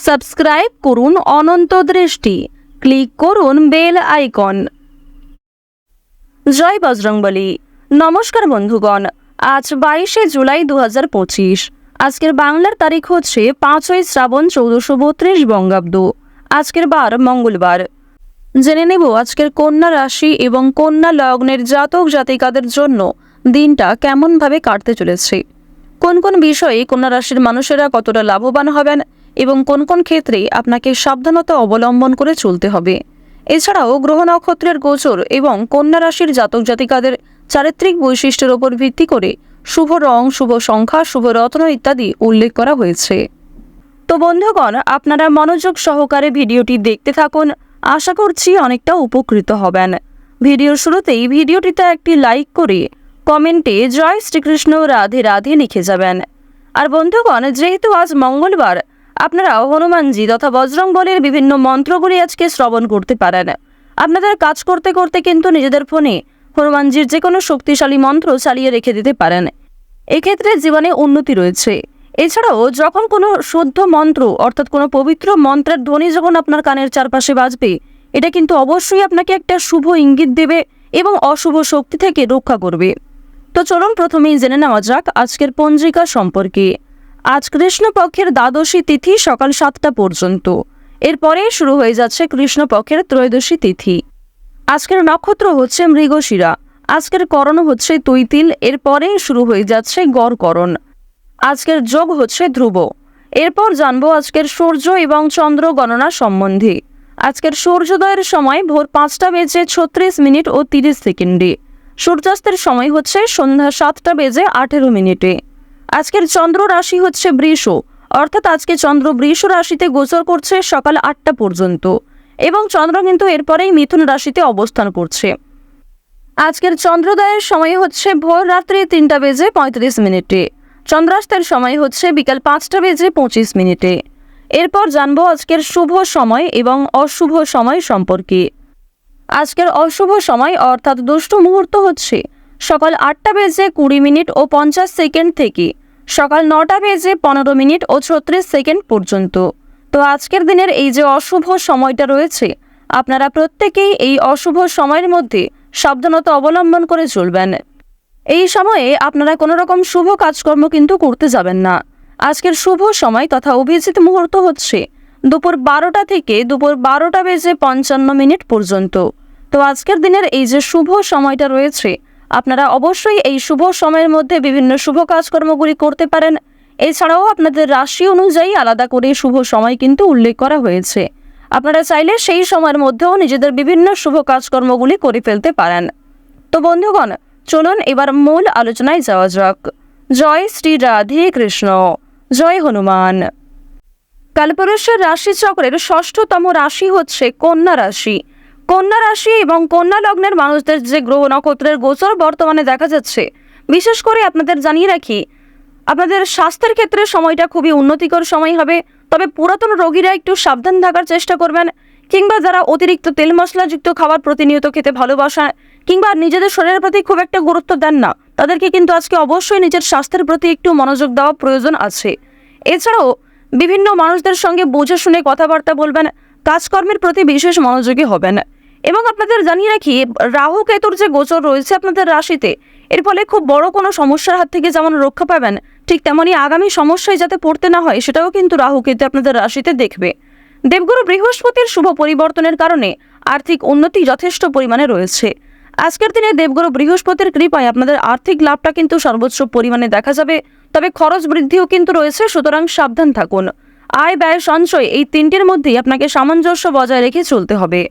Subscribe করুন অনন্ত দৃষ্টি, click করুন বেল আইকন। জয় বজরংবলী। নমস্কার বন্ধুগণ, আজ 22শে জুলাই 2025। আজকের বাংলার তারিখ হচ্ছে 5ই শ্রাবণ 1432 বঙ্গাব্দ। আজকের বার মঙ্গলবার। জেনে নেব আজকের কন্যা রাশি এবং কন্যা লগ্নের জাতক জাতিকাদের জন্য দিনটা কেমনভাবে কাটতে চলেছে, কোন কোন বিষয়ে কন্যা রাশির মানুষেরা কতটা লাভবান হবেন এবং কোন কোন ক্ষেত্রে আপনাকে সাবধানতা অবলম্বন করে চলতে হবে। এছাড়াও গ্রহ নক্ষত্রের গোচর এবং কন্যা রাশির জাতক জাতিকাদের চারিত্রিক বৈশিষ্ট্যের উপর ভিত্তি করে শুভ রং, শুভ সংখ্যা, শুভ রত্ন ইত্যাদি উল্লেখ করা হয়েছে। তো বন্ধুগণ, আপনারা মনোযোগ সহকারে ভিডিওটি দেখতে থাকুন, আশা করছি অনেকটা উপকৃত হবেন। ভিডিওর শুরুতেই ভিডিওটিতে একটি লাইক করে কমেন্টে জয় শ্রীকৃষ্ণ রাধে রাধে লিখে যাবেন। আর বন্ধুগণ, যেহেতু আজ মঙ্গলবার, আপনারা হনুমানজি তথা বজরংবলীর বিভিন্ন মন্ত্রগুলি আজকে শ্রবণ করতে পারেন। আপনাদের কাজ করতে করতে কিন্তু নিজেদের ফোনে হনুমানজির যে কোনো শক্তিশালী মন্ত্র চালিয়ে রেখে দিতে পারেন। এক্ষেত্রে জীবনে উন্নতি রয়েছে। এছাড়াও যখন কোনো শুদ্ধ মন্ত্র অর্থাৎ কোনো পবিত্র মন্ত্রের ধ্বনি যখন আপনার কানের চারপাশে বাজবে, এটা কিন্তু অবশ্যই আপনাকে একটা শুভ ইঙ্গিত দেবে এবং অশুভ শক্তি থেকে রক্ষা করবে। তো চলুন প্রথমেই জেনে নেওয়া যাক আজকের পঞ্জিকা সম্পর্কে। আজ কৃষ্ণপক্ষের দ্বাদশী তিথি সকাল 7টা পর্যন্ত। এরপরে শুরু হয়ে যাচ্ছে কৃষ্ণপক্ষের ত্রয়োদশী তিথি। আজকের নক্ষত্র হচ্ছে মৃগশিরা। আজকের করণ হচ্ছে তৈতিল। এরপরে শুরু হয়ে যাচ্ছে গড়করণ। আজকের যোগ হচ্ছে ধ্রুব। এরপর জানবো আজকের সূর্য এবং চন্দ্র গণনা সম্বন্ধে। আজকের সূর্যোদয়ের সময় ভোর 5টা বেজে 36 মিনিট ও 30 সেকেন্ডে। সূর্যাস্তের সময় হচ্ছে সন্ধ্যা 7টা বেজে 18 মিনিটে। আজকের চন্দ্র রাশি হচ্ছে বৃষ, অর্থাৎ আজকে চন্দ্র বৃষ রাশিতে গোচর করছে সকাল 8টা পর্যন্ত এবং চন্দ্র কিন্তু এরপরেই মিথুন রাশিতে অবস্থান করছে। আজকের চন্দ্রোদয়ের সময় হচ্ছে ভোর রাত্রি 3টা বেজে 35 মিনিটে। চন্দ্রাস্তের সময় হচ্ছে বিকাল 5টা বেজে 25 মিনিটে। এরপর জানবো আজকের শুভ সময় এবং অশুভ সময় সম্পর্কে। আজকের অশুভ সময় অর্থাৎ দুষ্ট মুহূর্ত হচ্ছে সকাল 8টা বেজে 20 মিনিট ও 50 সেকেন্ড থেকে সকাল 9টা বেজে 15 মিনিট ও 36 সেকেন্ড পর্যন্ত। তো আজকের দিনের এই যে অশুভ সময়টা রয়েছে, আপনারা প্রত্যেকেই এই অশুভ সময়ের মধ্যে সাবধানতা অবলম্বন করে চলবেন। এই সময়ে আপনারা কোনো রকম শুভ কাজকর্ম কিন্তু করতে যাবেন না। আজকের শুভ সময় তথা অভিজিৎ মুহূর্ত হচ্ছে দুপুর 12টা থেকে দুপুর 12টা বেজে 55 মিনিট পর্যন্ত। তো আজকের দিনের এই যে শুভ সময়টা রয়েছে, আপনারা অবশ্যই এই শুভ সময়ের মধ্যে বিভিন্ন শুভ কাজকর্মগুলি করতে পারেন। এছাড়াও আপনাদের রাশি অনুযায়ী আলাদা করে শুভ সময় কিন্তু উল্লেখ করা হয়েছে। আপনারা চাইলে সেই সময়ের মধ্যেও নিজেদের বিভিন্ন শুভ কাজকর্মগুলি করে ফেলতে পারেন। তো বন্ধুগণ, চলুন এবার মূল আলোচনায় যাওয়া যাক। জয় শ্রী রাধে কৃষ্ণ, জয় হনুমান। কালপুরুষের রাশিচক্রের 6ঠতম রাশি হচ্ছে কন্যা রাশি। কন্যা রাশি এবং কন্যা লগ্নের মানুষদের যে গ্রহ নক্ষত্রের গোচর বর্তমানে দেখা যাচ্ছে, বিশেষ করে আপনাদের জানিয়ে রাখি, আপনাদের স্বাস্থ্যের ক্ষেত্রে সময়টা খুবই উন্নতিকর সময় হবে। তবে পুরাতন রোগীরা একটু সাবধান থাকার চেষ্টা করবেন, কিংবা যারা অতিরিক্ত তেল মশলাযুক্ত খাবার প্রতিনিয়ত খেতে ভালোবাসেন কিংবা নিজেদের শরীরের প্রতি খুব একটা গুরুত্ব দেন না, তাদেরকে কিন্তু আজকে অবশ্যই নিজের স্বাস্থ্যের প্রতি একটু মনোযোগ দেওয়া প্রয়োজন আছে। এছাড়াও বিভিন্ন মানুষদের সঙ্গে বুঝে শুনে কথাবার্তা বলবেন, কাজকর্মের প্রতি বিশেষ মনোযোগী হবেন। এবং আপনাদের জানিয়ে রাখি, রাহু কেতুর যে গোচর রয়েছে আপনাদের রাশিতে, এর ফলে খুব বড় কোনো সমস্যার হাত থেকে যেমন রক্ষা পাবেন, ঠিক তেমনই আগামী সমস্যায় যাতে পড়তে না হয় সেটাও কিন্তু রাহু কেতু আপনাদের রাশিতে দেখবে। দেবগুরু বৃহস্পতির শুভ পরিবর্তনের কারণে আর্থিক উন্নতি যথেষ্ট পরিমাণে রয়েছে। আজকের দিনে দেবগুরু বৃহস্পতির কৃপায় আপনাদের আর্থিক লাভটা কিন্তু সর্বোচ্চ পরিমাণে দেখা যাবে। তবে খরচ বৃদ্ধিও কিন্তু রয়েছে, সুতরাং সাবধান থাকুন। আয়, ব্যয়, সঞ্চয় এই তিনটির মধ্যেই আপনাকে সামঞ্জস্য বজায় রেখে চলতে হবে।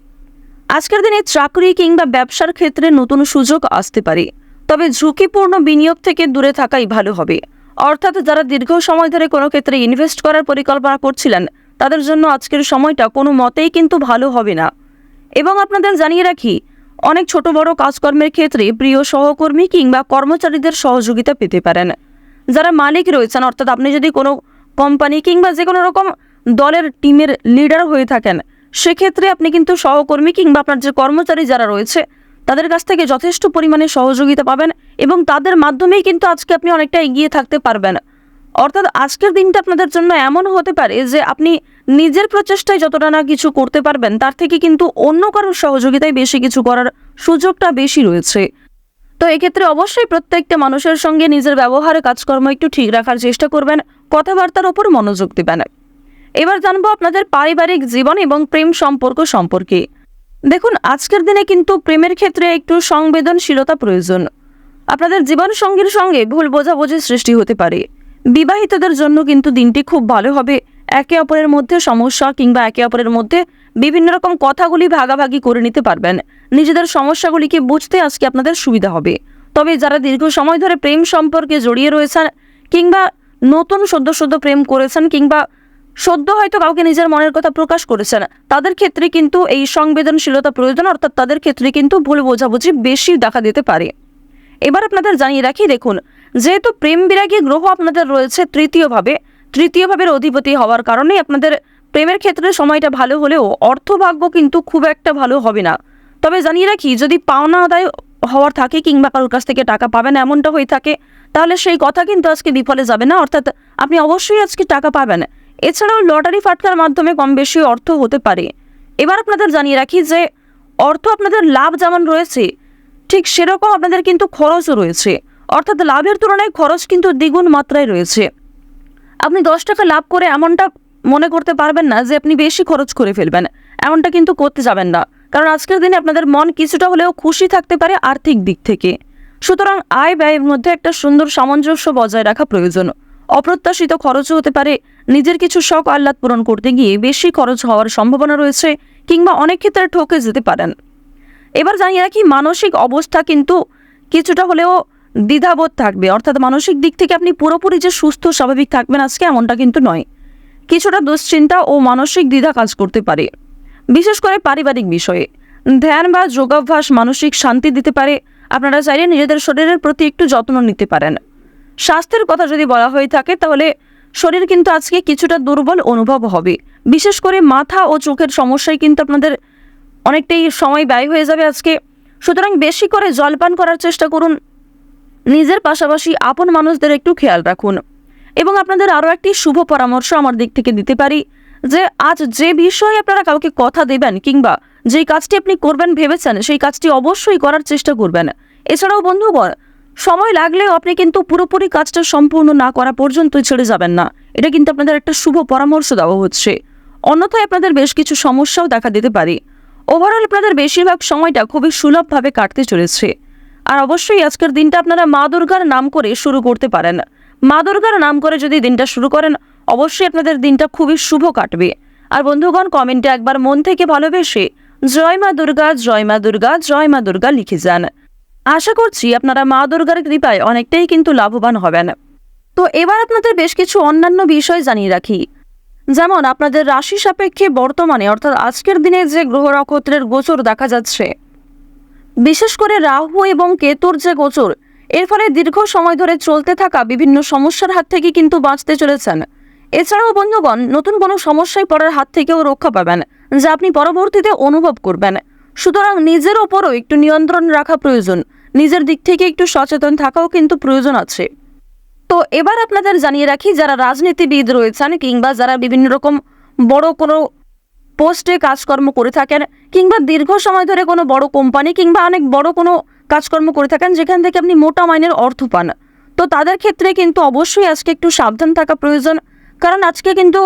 আজকের দিনে চাকরি কিংবা ব্যবসার ক্ষেত্রে নতুন সুযোগ আসতে পারে, তবে ঝুঁকিপূর্ণ বিনিয়োগ থেকে দূরে থাকাই ভালো হবে। অর্থাৎ যারা দীর্ঘ সময় ধরে কোনো ক্ষেত্রে ইনভেস্ট করার পরিকল্পনা করছিলেন, তাদের জন্য আজকের সময়টা কোনো মতেই কিন্তু ভালো হবে না। এবং আপনাদের জানিয়ে রাখি, অনেক ছোট বড় কাজকর্মের ক্ষেত্রে প্রিয় সহকর্মী কিংবা কর্মচারীদের সহযোগিতা পেতে পারেন। যারা মালিক রয়েছেন, অর্থাৎ আপনি যদি কোনো কোম্পানি কিংবা যে কোনো রকম দলের টিমের লিডার হয়ে থাকেন, সেক্ষেত্রে আপনি কিন্তু সহকর্মী কিংবা আপনার যে কর্মচারী যারা রয়েছে তাদের কাছ থেকে যথেষ্ট পরিমাণে সহযোগিতা পাবেন এবং তাদের মাধ্যমেই কিন্তু আজকে আপনি অনেকটা এগিয়ে থাকতে পারবেন। অর্থাৎ আজকের দিনটা আপনাদের জন্য এমন হতে পারে যে আপনি নিজের প্রচেষ্টায় যতটা না কিছু করতে পারবেন তার থেকে কিন্তু অন্য কারোর সহযোগিতায় বেশি কিছু করার সুযোগটা বেশি রয়েছে। তো এক্ষেত্রে অবশ্যই প্রত্যেকটা মানুষের সঙ্গে নিজের ব্যবহার কাজকর্ম একটু ঠিক রাখার চেষ্টা করবেন, কথাবার্তার ওপর মনোযোগ দেবেন। এবার জানবো আপনাদের পারিবারিক জীবন এবং প্রেম সম্পর্ক সম্পর্কে। দেখুন, আজকের দিনে কিন্তু প্রেমের ক্ষেত্রে একটু সংবেদনশীলতা প্রয়োজন। আপনাদের জীবন সঙ্গীর সঙ্গে ভুল বোঝাবুঝির সৃষ্টি হতে পারে। বিবাহিতদের জন্য কিন্তু দিনটি খুব ভালো হবে। একে অপরের মধ্যে সমস্যা কিংবা একে অপরের মধ্যে বিভিন্ন রকম কথাগুলি ভাগাভাগি করে নিতে পারবেন। নিজেদের সমস্যাগুলিকে বুঝতে আজকে আপনাদের সুবিধা হবে। তবে যারা দীর্ঘ সময় ধরে প্রেম সম্পর্কে জড়িয়ে রয়েছেন কিংবা নতুন সদ্য প্রেম করেছেন কিংবা সদ্য হয়তো কাউকে নিজের মনের কথা প্রকাশ করেছেন, তাদের ক্ষেত্রে কিন্তু এই সংবেদনশীলতা প্রয়োজন, অর্থাৎ তাদের ক্ষেত্রে কিন্তু ভুল বোঝাবুঝি বেশি দেখা দিতে পারে। এবার আপনাদের জানিয়ে রাখি, দেখুন, যেহেতু প্রেম বিরাগী গ্রহ আপনাদের রয়েছে তৃতীয় ভাবের অধিপতি হওয়ার কারণে আপনাদের প্রেমের ক্ষেত্রে সময়টা ভালো হলেও অর্থভাগ্য কিন্তু খুব একটা ভালো হবে না। তবে জানিয়ে রাখি, যদি পাওনা আদায় হওয়ার থাকে কিংবা কারোর কাছ থেকে টাকা পাবেন এমনটা হয়ে থাকে, তাহলে সেই কথা কিন্তু আজকে বিফলে যাবে না, অর্থাৎ আপনি অবশ্যই আজকে টাকা পাবেন। এছাড়াও লটারি ফাটকার মাধ্যমে কম বেশি অর্থ হতে পারে। এবার আপনাদের জানিয়ে রাখি যে অর্থ আপনাদের লাভ যেমন রয়েছে, ঠিক সেরকম আপনাদের কিন্তু খরচও রয়েছে, অর্থাৎ লাভের তুলনায় খরচ কিন্তু দ্বিগুণ মাত্রায় রয়েছে। আপনি 10 টাকা লাভ করে এমনটা মনে করতে পারবেন না যে আপনি বেশি খরচ করে ফেলবেন, এমনটা কিন্তু করতে যাবেন না, কারণ আজকের দিনে আপনাদের মন কিছুটা হলেও খুশি থাকতে পারে আর্থিক দিক থেকে। সুতরাং আয় ব্যয়ের মধ্যে একটা সুন্দর সামঞ্জস্য বজায় রাখা প্রয়োজন। অপ্রত্যাশিত খরচও হতে পারে। নিজের কিছু শখ আহ্লাদ পূরণ করতে গিয়ে বেশি খরচ হওয়ার সম্ভাবনা রয়েছে কিংবা অনেক ক্ষেত্রে ঠকে যেতে পারেন। এবার জানিয়ে রাখি, মানসিক অবস্থা কিন্তু কিছুটা হলেও দ্বিধাবোধ থাকবে, অর্থাৎ মানসিক দিক থেকে আপনি পুরোপুরি যে সুস্থ স্বাভাবিক থাকবেন আজকে এমনটা কিন্তু নয়। কিছুটা দুশ্চিন্তা ও মানসিক দ্বিধা কাজ করতে পারে, বিশেষ করে পারিবারিক বিষয়ে। ধ্যান বা যোগাভ্যাস মানসিক শান্তি দিতে পারে। আপনারা চাইলে নিজেদের শরীরের প্রতি একটু যত্ন নিতে পারেন। স্বাস্থ্যের কথা যদি বলা হয়ে থাকে, তাহলে শরীর কিন্তু আজকে কিছুটা দুর্বল অনুভব হবে, বিশেষ করে মাথা ও চোখের সমস্যায় কিন্তু আপনাদের অনেকটাই সময় ব্যয় হয়ে যাবে আজকে। সুতরাং বেশি করে জলপান করার চেষ্টা করুন। নিজের পাশাপাশি আপন মানুষদের একটু খেয়াল রাখুন। এবং আপনাদের আরও একটি শুভ পরামর্শ আমার দিক থেকে দিতে পারি যে আজ যে বিষয়ে আপনারা কাউকে কথা দেবেন কিংবা যেই কাজটি আপনি করবেন ভেবেছেন সেই কাজটি অবশ্যই করার চেষ্টা করবেন। এছাড়াও বন্ধুগণ, সময় লাগলেও আপনি কিন্তু পুরোপুরি কাজটা সম্পূর্ণ না করা পর্যন্ত ছেড়ে যাবেন না, এটা কিন্তু আপনাদের একটা শুভ পরামর্শ দেওয়া হচ্ছে। অন্যথায় আপনাদের বেশ কিছু সমস্যাও দেখা দিতে পারে। ওভারঅল আপনাদের বেশিরভাগ সময়টা খুবই সুলভভাবে কাটতে চলেছে। আর অবশ্যই আজকের দিনটা আপনারা মা দুর্গার নাম করে শুরু করতে পারেন। মা দুর্গার নাম করে যদি দিনটা শুরু করেন, অবশ্যই আপনাদের দিনটা খুবই শুভ কাটবে। আর বন্ধুগণ, কমেন্টে একবার মন থেকে ভালোবেসে জয় মা দুর্গা, জয় মা দুর্গা, জয় মা দুর্গা লিখে যান। আশা করছি আপনারা মা দুর্গার কৃপায় অনেকটাই কিন্তু লাভবান হবেন। তো এবার আপনাদের বেশ কিছু অন্যান্য বিষয় জানিয়ে রাখি, যেমন আপনাদের রাশি সাপেক্ষে বর্তমানে অর্থাৎ আজকের দিনে যে গ্রহ নক্ষত্রের গোচর দেখা যাচ্ছে, বিশেষ করে রাহু এবং কেতুর যে গোচর, এর ফলে দীর্ঘ সময় ধরে চলতে থাকা বিভিন্ন সমস্যার হাত থেকে কিন্তু বাঁচতে চলেছেন। এছাড়াও বন্ধুগণ, নতুন কোনো সমস্যায় পড়ার হাত থেকেও রক্ষা পাবেন, যা আপনি পরবর্তীতে অনুভব করবেন। সুতরাং নিজের ওপরও একটু নিয়ন্ত্রণ রাখা প্রয়োজন, নিজের দিক থেকে একটু সচেতন থাকাও কিন্তু প্রয়োজন আছে। তো এবার আপনাদের জানিয়ে রাখি, যারা রাজনীতিবিদ রয়েছেন কিংবা যারা বিভিন্ন রকম বড় কোনো পোস্টে কাজকর্ম করে থাকেন কিংবা দীর্ঘ সময় ধরে কোনো বড় কোম্পানি কিংবা অনেক বড় কোনো কাজকর্ম করে থাকেন যেখান থেকে আপনি মোটা মাইনের অর্থ পান, তো তাদের ক্ষেত্রে কিন্তু অবশ্যই আজকে একটু সাবধান থাকা প্রয়োজন। কারণ আজকে কিন্তু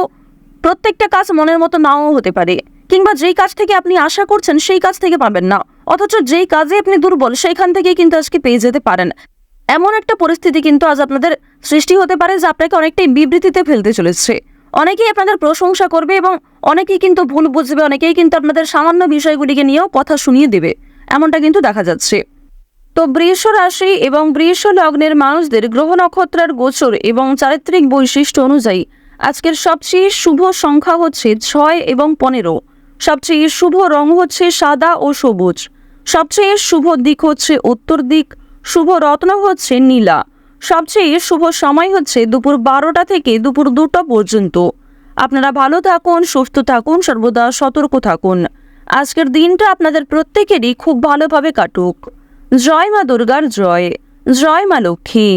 প্রত্যেকটা কাজ মনের মতো নাও হতে পারে, কিংবা যেই কাজ থেকে আপনি আশা করছেন সেই কাজ থেকে পাবেন না, অথচ যেই কাজে আপনি দুর্বল সেইখান থেকে কিন্তু আজকে পেয়ে যেতে পারেন। এমন একটা পরিস্থিতি কিন্তু আজ আপনাদের সৃষ্টি হতে পারে যা আপনাকে অনেকটাই বিবৃতিতে ফেলতে চলেছে। অনেকেই আপনাদের প্রশংসা করবে এবং অনেকেই কিন্তু ভুল বুঝবে, অনেকেই কিন্তু আপনাদের সামান্য বিষয়গুলিকে নিয়েও কথা শুনিয়ে দেবে, এমনটা কিন্তু দেখা যাচ্ছে। তো বৃষ রাশি এবং বৃষ লগ্নের মানুষদের গ্রহ নক্ষত্রের গোচর এবং চারিত্রিক বৈশিষ্ট্য অনুযায়ী আজকের সবচেয়ে শুভ সংখ্যা হচ্ছে 6 এবং 15। সবচেয়ে শুভ রং হচ্ছে সাদা ও সবুজ। সবচেয়ে শুভ দিক হচ্ছে উত্তর দিক। শুভ রত্ন হচ্ছে নীলা। সবচেয়ে শুভ সময় হচ্ছে দুপুর 12টা থেকে দুপুর 2টা পর্যন্ত। আপনারা ভালো থাকুন, সুস্থ থাকুন, সর্বদা সতর্ক থাকুন। আজকের দিনটা আপনাদের প্রত্যেকেরই খুব ভালোভাবে কাটুক। জয় মা দুর্গার জয়, জয় মা লক্ষ্মী।